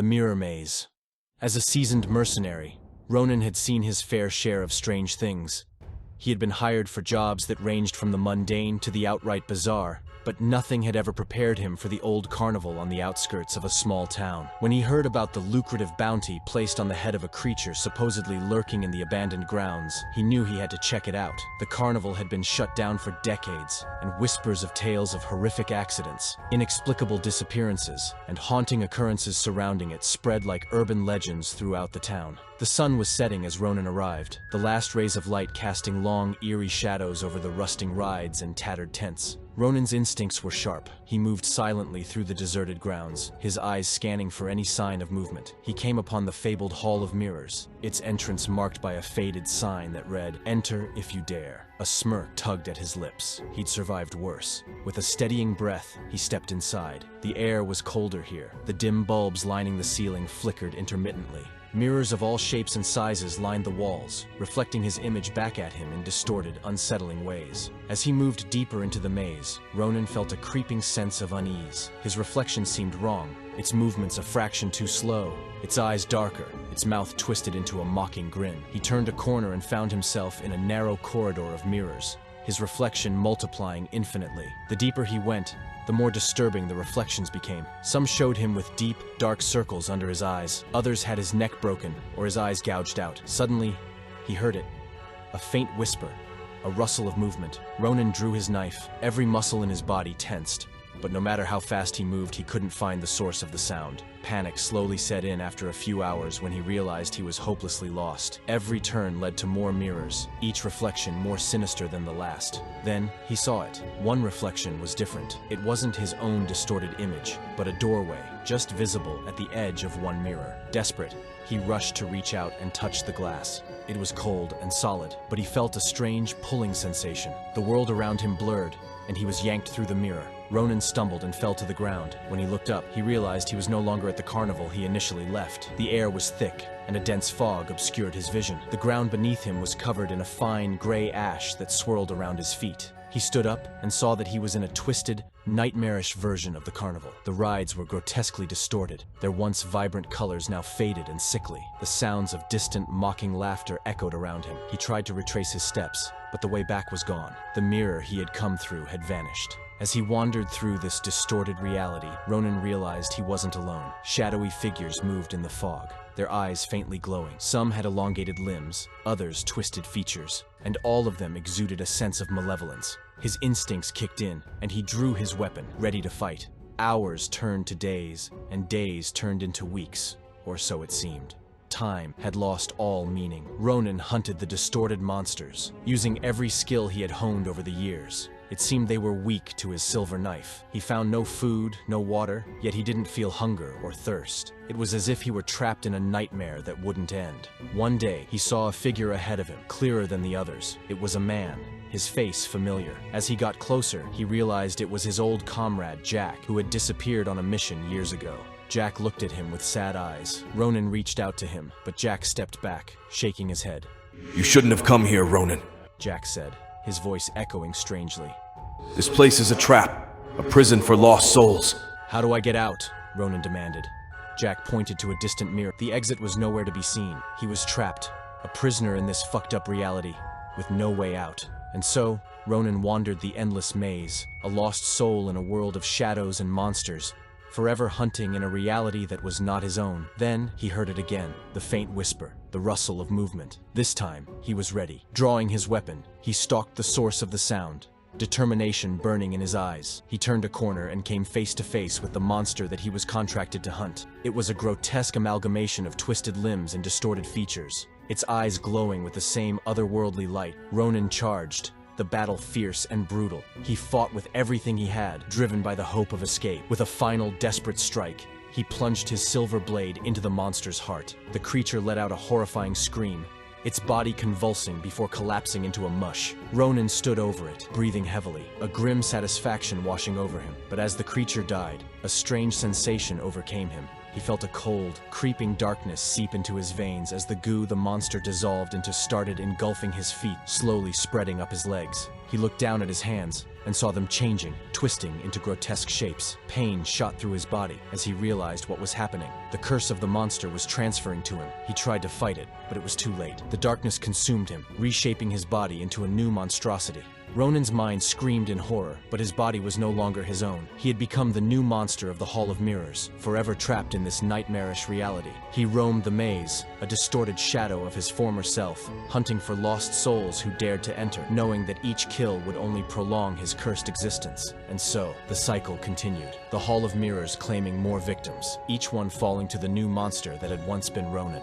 The Mirror Maze. As a seasoned mercenary, Ronan had seen his fair share of strange things. He had been hired for jobs that ranged from the mundane to the outright bizarre, but nothing had ever prepared him for the old carnival on the outskirts of a small town. When he heard about the lucrative bounty placed on the head of a creature supposedly lurking in the abandoned grounds, he knew he had to check it out. The carnival had been shut down for decades, and whispers of tales of horrific accidents, inexplicable disappearances, and haunting occurrences surrounding it spread like urban legends throughout the town. The sun was setting as Ronan arrived, the last rays of light casting long, eerie shadows over the rusting rides and tattered tents. Ronan's instincts were sharp. He moved silently through the deserted grounds, his eyes scanning for any sign of movement. He came upon the fabled Hall of Mirrors, its entrance marked by a faded sign that read, "Enter if you dare." A smirk tugged at his lips. He'd survived worse. With a steadying breath, he stepped inside. The air was colder here. The dim bulbs lining the ceiling flickered intermittently. Mirrors of all shapes and sizes lined the walls, reflecting his image back at him in distorted, unsettling ways. As he moved deeper into the maze, Ronan felt a creeping sense of unease. His reflection seemed wrong, its movements a fraction too slow, its eyes darker, its mouth twisted into a mocking grin. He turned a corner and found himself in a narrow corridor of mirrors, his reflection multiplying infinitely. The deeper he went, the more disturbing the reflections became. Some showed him with deep, dark circles under his eyes. Others had his neck broken or his eyes gouged out. Suddenly, he heard it. A faint whisper, a rustle of movement. Ronan drew his knife. Every muscle in his body tensed. But no matter how fast he moved, he couldn't find the source of the sound. Panic slowly set in after a few hours when he realized he was hopelessly lost. Every turn led to more mirrors, each reflection more sinister than the last. Then, he saw it. One reflection was different. It wasn't his own distorted image, but a doorway, just visible at the edge of one mirror. Desperate, he rushed to reach out and touch the glass. It was cold and solid, but he felt a strange pulling sensation. The world around him blurred, and he was yanked through the mirror. Ronan stumbled and fell to the ground. When he looked up, he realized he was no longer at the carnival he initially left. The air was thick, and a dense fog obscured his vision. The ground beneath him was covered in a fine, gray ash that swirled around his feet. He stood up and saw that he was in a twisted, nightmarish version of the carnival. The rides were grotesquely distorted, their once vibrant colors now faded and sickly. The sounds of distant, mocking laughter echoed around him. He tried to retrace his steps, but the way back was gone. The mirror he had come through had vanished. As he wandered through this distorted reality, Ronan realized he wasn't alone. Shadowy figures moved in the fog, their eyes faintly glowing. Some had elongated limbs, others twisted features, and all of them exuded a sense of malevolence. His instincts kicked in, and he drew his weapon, ready to fight. Hours turned to days, and days turned into weeks, or so it seemed. Time had lost all meaning. Ronan hunted the distorted monsters, using every skill he had honed over the years. It seemed they were weak to his silver knife. He found no food, no water, yet he didn't feel hunger or thirst. It was as if he were trapped in a nightmare that wouldn't end. One day, he saw a figure ahead of him, clearer than the others. It was a man, his face familiar. As he got closer, he realized it was his old comrade, Jack, who had disappeared on a mission years ago. Jack looked at him with sad eyes. Ronan reached out to him, but Jack stepped back, shaking his head. "You shouldn't have come here, Ronan," Jack said, his voice echoing strangely. "This place is a trap, a prison for lost souls." "How do I get out?" Ronan demanded. Jack pointed to a distant mirror. The exit was nowhere to be seen. He was trapped, a prisoner in this fucked up reality, with no way out. And so, Ronan wandered the endless maze, a lost soul in a world of shadows and monsters, forever hunting in a reality that was not his own. Then, he heard it again, the faint whisper, the rustle of movement. This time, he was ready. Drawing his weapon, he stalked the source of the sound, determination burning in his eyes. He turned a corner and came face to face with the monster that he was contracted to hunt. It was a grotesque amalgamation of twisted limbs and distorted features, its eyes glowing with the same otherworldly light. Ronan charged, the battle fierce and brutal. He fought with everything he had, driven by the hope of escape. With a final desperate strike, he plunged his silver blade into the monster's heart. The creature let out a horrifying scream, its body convulsing before collapsing into a mush. Ronan stood over it, breathing heavily, a grim satisfaction washing over him. But as the creature died, a strange sensation overcame him. He felt a cold, creeping darkness seep into his veins as the goo the monster dissolved into started engulfing his feet, slowly spreading up his legs. He looked down at his hands and saw them changing, twisting into grotesque shapes. Pain shot through his body as he realized what was happening. The curse of the monster was transferring to him. He tried to fight it, but it was too late. The darkness consumed him, reshaping his body into a new monstrosity. Ronan's mind screamed in horror, but his body was no longer his own. He had become the new monster of the Hall of Mirrors, forever trapped in this nightmarish reality. He roamed the maze, a distorted shadow of his former self, hunting for lost souls who dared to enter, knowing that each kill would only prolong his cursed existence. And so, the cycle continued. The Hall of Mirrors claiming more victims, each one falling to the new monster that had once been Ronan.